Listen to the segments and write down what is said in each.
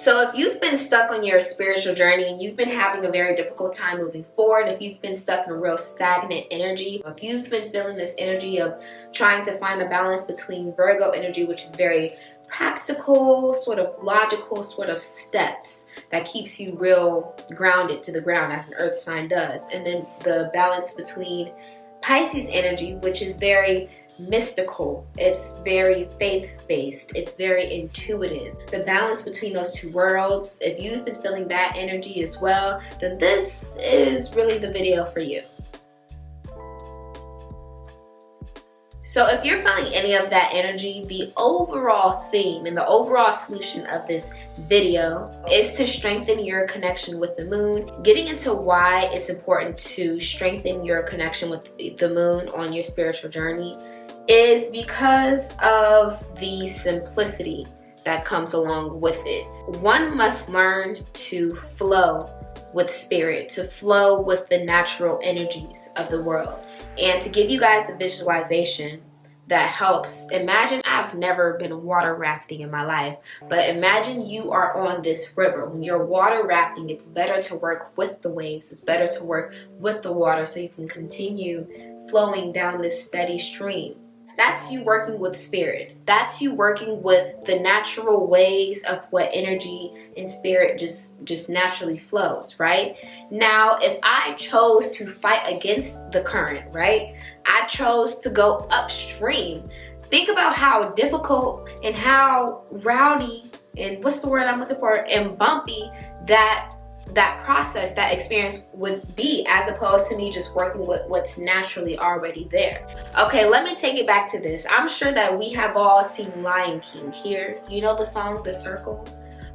So if you've been stuck on your spiritual journey and you've been having a very difficult time moving forward, if you've been stuck in a real stagnant energy, if you've been feeling this energy of trying to find a balance between Virgo energy, which is very practical, sort of logical, sort of steps that keeps you real grounded to the ground as an earth sign does, and then the balance between Pisces energy, which is very mystical, it's very faith-based, it's very intuitive. The balance between those two worlds, if you've been feeling that energy as well, then this is really the video for you. So if you're feeling any of that energy, the overall theme and the overall solution of this video is to strengthen your connection with the moon. Getting into why it's important to strengthen your connection with the moon on your spiritual journey is because of the simplicity that comes along with it. One must learn to flow with spirit, to flow with the natural energies of the world. And to give you guys a visualization that helps, imagine, I've never been water rafting in my life, but imagine you are on this river. When you're water rafting, it's better to work with the waves, it's better to work with the water so you can continue flowing down this steady stream. That's you working with spirit. That's you working with the natural ways of what energy and spirit just naturally flows, right? Now, if I chose to fight against the current, right? I chose to go upstream. Think about how difficult and how rowdy and what's the word I'm looking for, and bumpy that process, that experience would be, as opposed to me just working with what's naturally already there. Okay, let me take it back to this. I'm sure that we have all seen Lion King here. You know the song, The Circle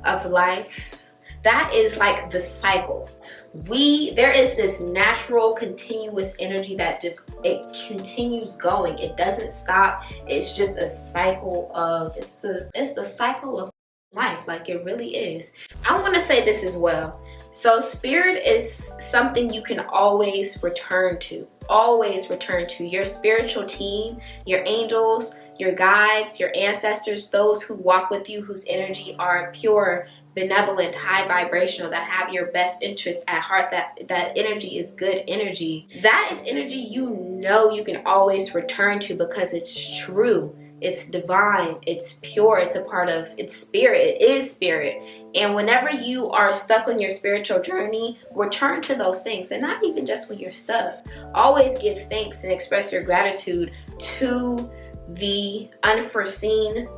of Life? That is like the cycle. There is this natural, continuous energy that it continues going. It doesn't stop. It's just a cycle of, it's the cycle of life, like it really is. I want to say this as well. So spirit is something you can always return to. Always return to. Your spiritual team, your angels, your guides, your ancestors, those who walk with you, whose energy are pure, benevolent, high vibrational, that have your best interest at heart, that energy is good energy. That is energy you know you can always return to because it's true. It's divine, it's pure, it's a part of, it's spirit, it is spirit. And whenever you are stuck on your spiritual journey, return to those things. And not even just when you're stuck. Always give thanks and express your gratitude to the unforeseen,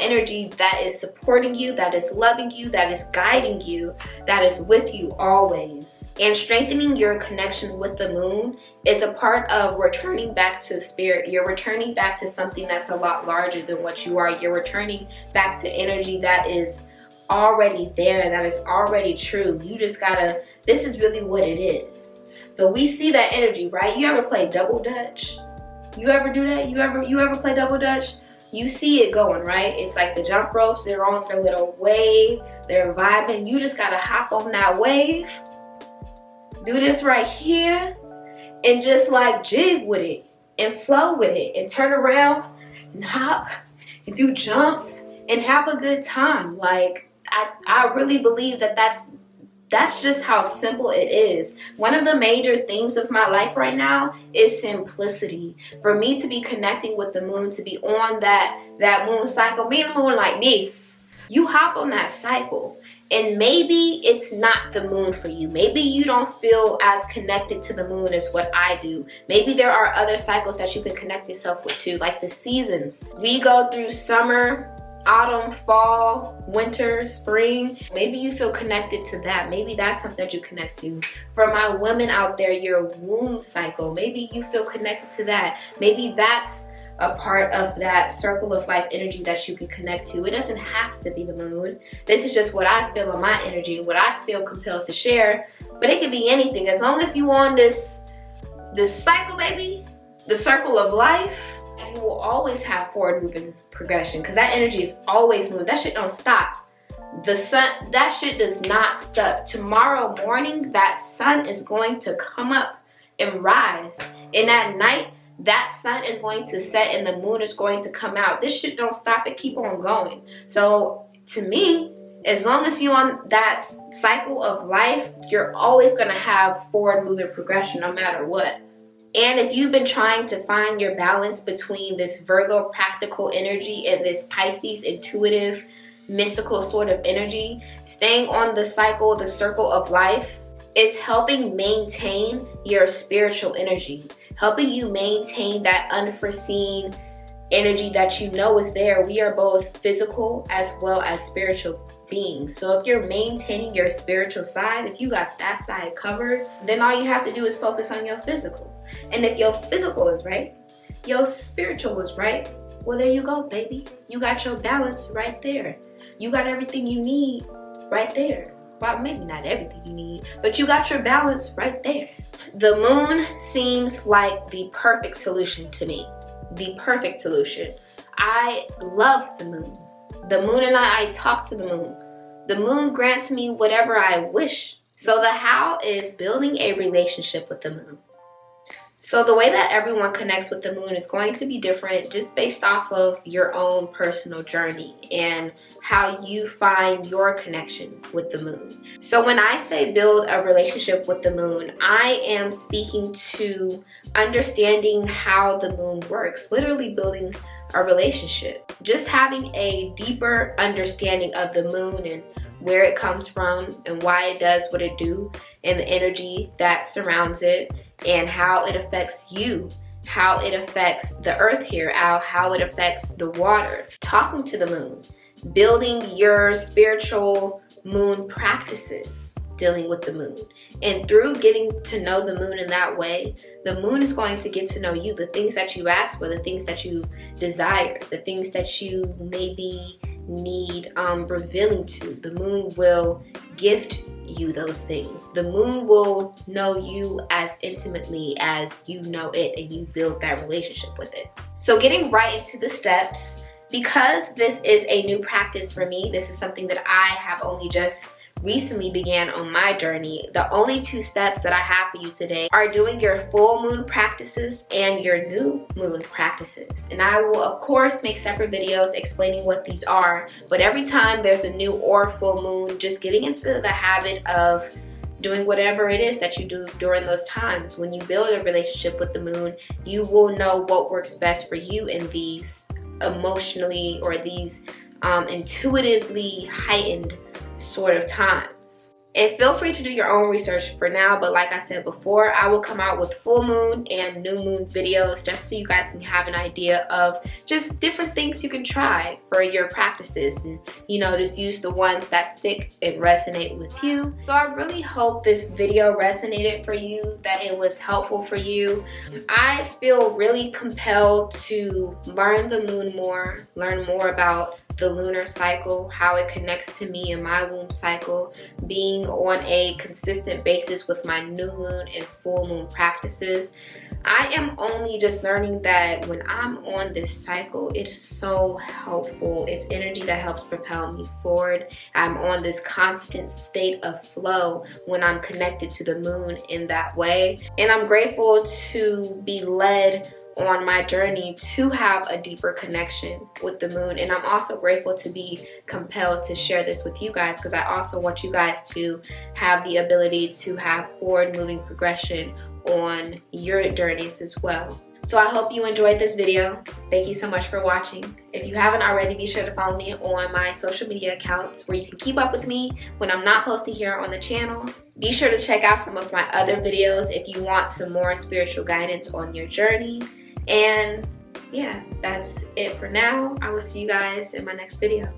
energy that is supporting you, that is loving you, that is guiding you, that is with you always. And strengthening your connection with the moon is a part of returning back to spirit. You're returning back to something that's a lot larger than what you are. You're returning back to energy that is already there, that is already true. You just gotta, this is really what it is. So we see that energy, right? You ever play double dutch? You ever do that? You ever play double dutch? You see it going, right? It's like the jump ropes, they're on their little wave, they're vibing. You just gotta hop on that wave, do this right here, and just like jig with it and flow with it and turn around and hop and do jumps and have a good time. Like I really believe that that's just how simple it is. One of the major themes of my life right now is simplicity. For me to be connecting with the moon, to be on that moon cycle, being the moon like this, you hop on that cycle. And maybe it's not the moon for you. Maybe you don't feel as connected to the moon as what I do. Maybe there are other cycles that you can connect yourself with too, like the seasons. We go through summer, autumn, fall, winter, spring. Maybe you feel connected to that. Maybe that's something that you connect to. For my women out there, your womb cycle, maybe you feel connected to that. Maybe that's a part of that circle of life energy that you can connect to. It doesn't have to be the moon. This is just what I feel on my energy, what I feel compelled to share. But it can be anything. As long as you on this cycle, baby, the circle of life, you will always have forward moving progression, because that energy is always moving. That shit don't stop. The sun, that shit does not stop. Tomorrow morning, that sun is going to come up and rise. And at night, that sun is going to set and the moon is going to come out. This shit don't stop. It keep on going. So to me, As long as you're on that cycle of life, you're always going to have forward moving progression no matter what. And if you've been trying to find your balance between this Virgo practical energy and this Pisces intuitive, mystical sort of energy, staying on the cycle, the circle of life, is helping maintain your spiritual energy, helping you maintain that unforeseen energy that you know is there. We are both physical as well as spiritual beings. So if you're maintaining your spiritual side, if you got that side covered, then all you have to do is focus on your physical. And if your physical is right, your spiritual is right, well, there you go, baby. You got your balance right there. You got everything you need right there. Well, maybe not everything you need, but you got your balance right there. The moon seems like the perfect solution to me. The perfect solution. I love the moon. The moon and I talk to the moon. The moon grants me whatever I wish. So the how is building a relationship with the moon. So the way that everyone connects with the moon is going to be different just based off of your own personal journey and how you find your connection with the moon. So when I say build a relationship with the moon, I am speaking to understanding how the moon works, literally building a relationship. Just having a deeper understanding of the moon and where it comes from and why it does what it do and the energy that surrounds it and how it affects you, how it affects the earth here, how it affects the water. Talking to the moon, building your spiritual moon practices, dealing with the moon. And through getting to know the moon in that way, the moon is going to get to know you, the things that you ask for, the things that you desire, the things that you maybe need revealing to. The moon will gift you those things. The moon will know you as intimately as you know it, and you build that relationship with it. So getting right into the steps, because this is a new practice for me, this is something that I have only just recently began on my journey. The only 2 steps that I have for you today are doing your full moon practices and your new moon practices. And I will of course make separate videos explaining what these are, but every time there's a new or full moon, just getting into the habit of doing whatever it is that you do during those times. When you build a relationship with the moon, you will know what works best for you in these emotionally or these intuitively heightened sort of times. And feel free to do your own research for now, but like I said before, I will come out with full moon and new moon videos just so you guys can have an idea of just different things you can try for your practices, and just use the ones that stick and resonate with you. So I really hope this video resonated for you, that it was helpful for you. I feel really compelled to learn the moon more, learn more about the lunar cycle, how it connects to me and my womb cycle, being on a consistent basis with my new moon and full moon practices. I am only just learning that when I'm on this cycle, it is so helpful. It's energy that helps propel me forward. I'm on this constant state of flow when I'm connected to the moon in that way. And I'm grateful to be led on my journey to have a deeper connection with the moon. And I'm also grateful to be compelled to share this with you guys, because I also want you guys to have the ability to have forward moving progression on your journeys as well. So I hope you enjoyed this video. Thank you so much for watching. If you haven't already, be sure to follow me on my social media accounts where you can keep up with me when I'm not posting here on the channel. Be sure to check out some of my other videos if you want some more spiritual guidance on your journey. And yeah, that's it for now. I will see you guys in my next video.